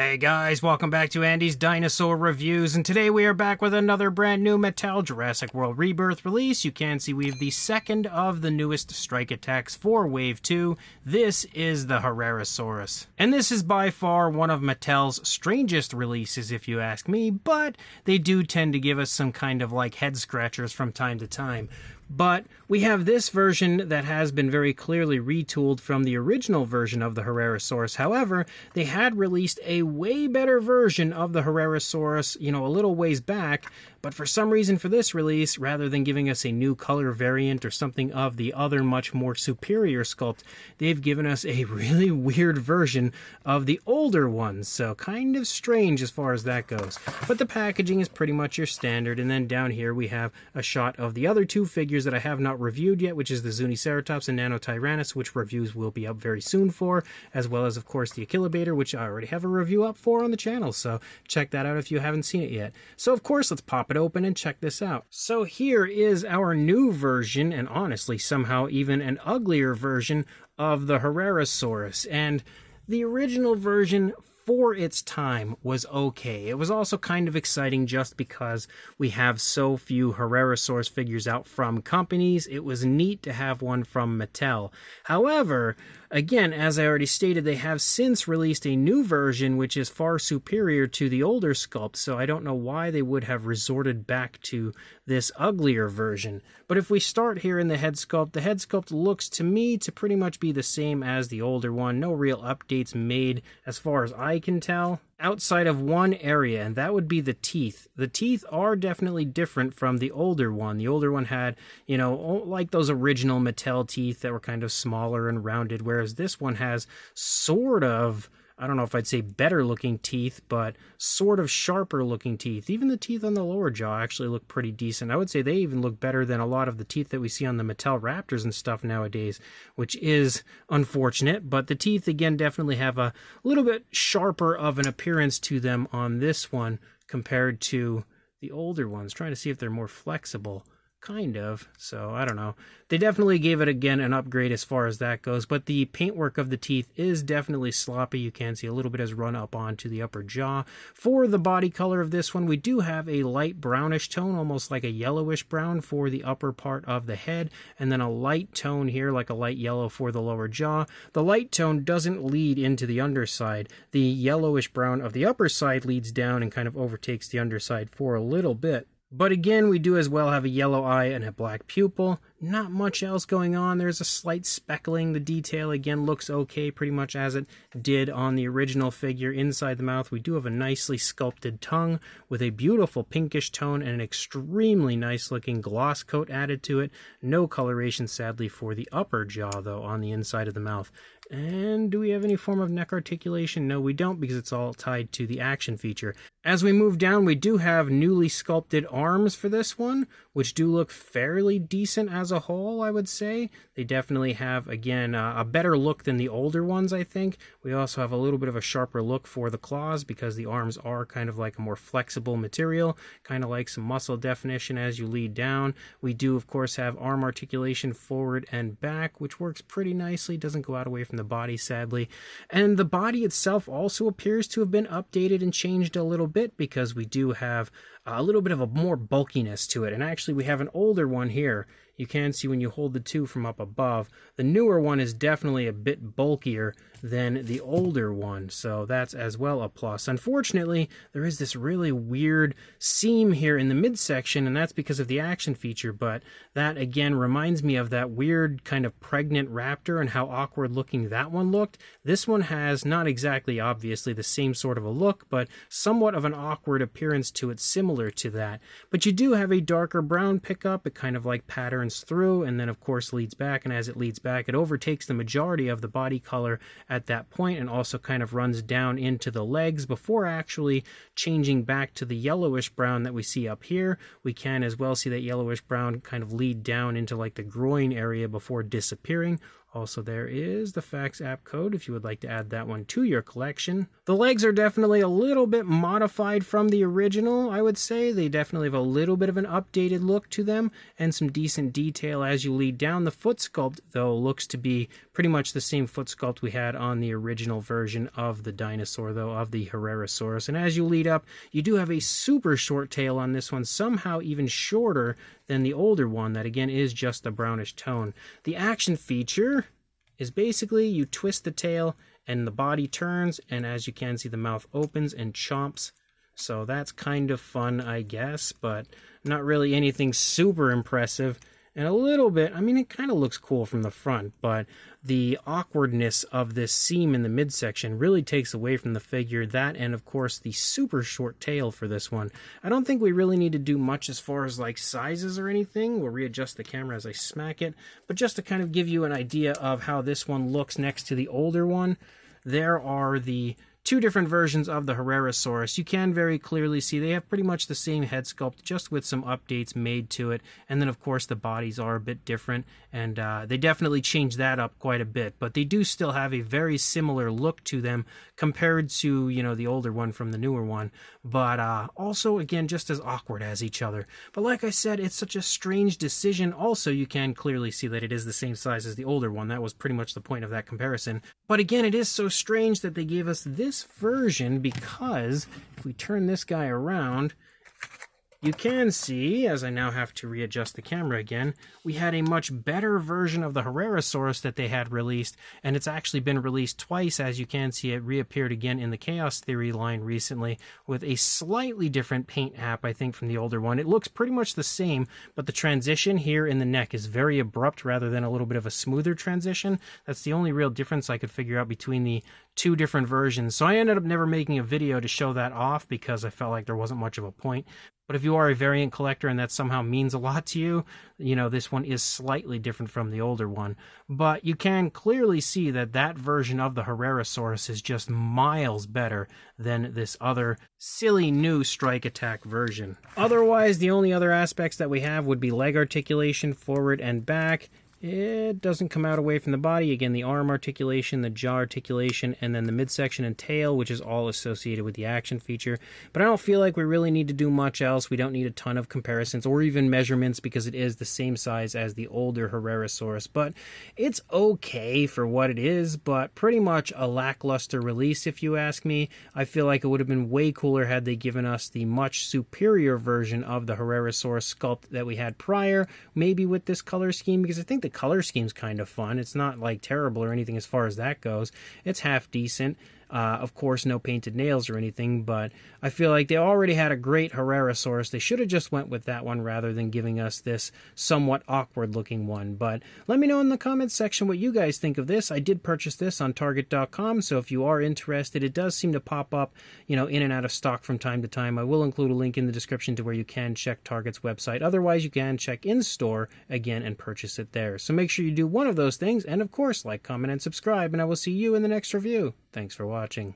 Hey guys, welcome back to Andy's Dinosaur Reviews, and today we are back with another brand new Mattel Jurassic World Rebirth release. You can see we have the second of the newest Strike Attacks for Wave 2. This is the Herrerasaurus. And this is by far one of Mattel's strangest releases if you ask me, but they do tend to give us some kind of like head scratchers from time to time. But we have this version that has been very clearly retooled from the original version of the Herrerasaurus. However, they had released a way better version of the Herrerasaurus, a little ways back, but for some reason for this release, rather than giving us a new color variant or something of the other much more superior sculpt, they've given us a really weird version of the older ones, so kind of strange as far as that goes. But the packaging is pretty much your standard, and then down here we have a shot of the other two figures that I have not reviewed yet, which is the Zuniceratops and Nanotyrannus, which reviews will be up very soon for, as well as, of course, the Achillibator, which I already have a review up for on the channel, so check that out if you haven't seen it yet. So, of course, let's pop it open and check this out. So here is our new version, and honestly, somehow even an uglier version of the Herrerasaurus, and the original version for its time was okay. It was also kind of exciting just because we have so few Herrerasaurus figures out from companies. It was neat to have one from Mattel. However, again, as I already stated, they have since released a new version which is far superior to the older sculpt, so I don't know why they would have resorted back to this uglier version. But if we start here in the head sculpt looks to me to pretty much be the same as the older one. No real updates made as far as I can tell, outside of one area, and that would be the teeth. The teeth are definitely different from the older one. The older one had, like those original Mattel teeth that were kind of smaller and rounded, whereas this one has sort of, I don't know if I'd say better looking teeth, but sort of sharper looking teeth. Even the teeth on the lower jaw actually look pretty decent. I would say they even look better than a lot of the teeth that we see on the Mattel Raptors and stuff nowadays, which is unfortunate. But the teeth, again, definitely have a little bit sharper of an appearance to them on this one compared to the older ones. Trying to see if they're more flexible. Kind of, so I don't know. They definitely gave it, again, an upgrade as far as that goes, but the paintwork of the teeth is definitely sloppy. You can see a little bit has run up onto the upper jaw. For the body color of this one, we do have a light brownish tone, almost like a yellowish brown for the upper part of the head, and then a light tone here, like a light yellow for the lower jaw. The light tone doesn't lead into the underside. The yellowish brown of the upper side leads down and kind of overtakes the underside for a little bit. But again, we do as well have a yellow eye and a black pupil. Not much else going on. There's a slight speckling. The detail, again, looks okay, pretty much as it did on the original figure. Inside the mouth, we do have a nicely sculpted tongue with a beautiful pinkish tone and an extremely nice-looking gloss coat added to it. No coloration, sadly, for the upper jaw, though, on the inside of the mouth. And do we have any form of neck articulation? No, we don't, because it's all tied to the action feature. As we move down, we do have newly sculpted arms for this one, which do look fairly decent as a whole, I would say. They definitely have, again, a better look than the older ones, I think. We also have a little bit of a sharper look for the claws because the arms are kind of like a more flexible material, kind of like some muscle definition as you lead down. We do, of course, have arm articulation forward and back, which works pretty nicely. Doesn't go out away from the body, sadly. And the body itself also appears to have been updated and changed a little bit because we do have a little bit of a more bulkiness to it. And actually, we have an older one here. You can see when you hold the two from up above, the newer one is definitely a bit bulkier than the older one, so that's as well a plus. Unfortunately, there is this really weird seam here in the midsection, and that's because of the action feature, but that again reminds me of that weird kind of pregnant raptor and how awkward looking that one looked. This one has not exactly obviously the same sort of a look, but somewhat of an awkward appearance to it, similar to that. But you do have a darker brown pickup. It kind of like patterns through and then of course leads back, and as it leads back it overtakes the majority of the body color at that point and also kind of runs down into the legs before actually changing back to the yellowish brown that we see up here. We can as well see that yellowish brown kind of lead down into like the groin area before disappearing. Also, there is the fax app code if you would like to add that one to your collection. The legs are definitely a little bit modified from the original, I would say. They definitely have a little bit of an updated look to them and some decent detail as you lead down. The foot sculpt, though, looks to be pretty much the same foot sculpt we had on the original version of the Dinosaur, though, of the Herrerasaurus. And as you lead up, you do have a super short tail on this one, somehow even shorter than the older one that, again, is just a brownish tone. The action feature is basically you twist the tail and the body turns, and as you can see, the mouth opens and chomps. So that's kind of fun, I guess, but not really anything super impressive. And a little bit, I mean, it kind of looks cool from the front, but the awkwardness of this seam in the midsection really takes away from the figure. That, and of course, the super short tail for this one. I don't think we really need to do much as far as like sizes or anything. We'll readjust the camera as I smack it. But just to kind of give you an idea of how this one looks next to the older one, there are the two different versions of the Herrerasaurus. You can very clearly see they have pretty much the same head sculpt, just with some updates made to it. And then, of course, the bodies are a bit different, and they definitely changed that up quite a bit. But they do still have a very similar look to them compared to, you know, the older one from the newer one. But also, again, just as awkward as each other. But like I said, it's such a strange decision. Also, you can clearly see that it is the same size as the older one. That was pretty much the point of that comparison. But again, it is so strange that they gave us this version, because if we turn this guy around, you can see, as I now have to readjust the camera again, we had a much better version of the Herrerasaurus that they had released, and it's actually been released twice. As you can see, it reappeared again in the Chaos Theory line recently with a slightly different paint app, I think, from the older one. It looks pretty much the same, but the transition here in the neck is very abrupt rather than a little bit of a smoother transition. That's the only real difference I could figure out between the two different versions. So I ended up never making a video to show that off because I felt like there wasn't much of a point. But if you are a variant collector and that somehow means a lot to you, you know, this one is slightly different from the older one. But you can clearly see that that version of the Herrerasaurus is just miles better than this other silly new Strike Attack version. Otherwise, the only other aspects that we have would be leg articulation, forward and back. It doesn't come out away from the body. Again, the arm articulation, the jaw articulation, and then the midsection and tail, which is all associated with the action feature. But I don't feel like we really need to do much else. We don't need a ton of comparisons or even measurements because it is the same size as the older Herrerasaurus. But it's okay for what it is, but pretty much a lackluster release if you ask me. I feel like it would have been way cooler had they given us the much superior version of the Herrerasaurus sculpt that we had prior, maybe with this color scheme, because I think the color scheme's kind of fun. It's not like terrible or anything as far as that goes. It's half decent. Of course, no painted nails or anything, but I feel like they already had a great Herrerasaurus. They should have just went with that one rather than giving us this somewhat awkward looking one. But let me know in the comments section what you guys think of this. I did purchase this on Target.com, so if you are interested, it does seem to pop up, you know, in and out of stock from time to time. I will include a link in the description to where you can check Target's website. Otherwise, you can check in-store again and purchase it there. So make sure you do one of those things, and of course, like, comment, and subscribe, and I will see you in the next review. Thanks for watching.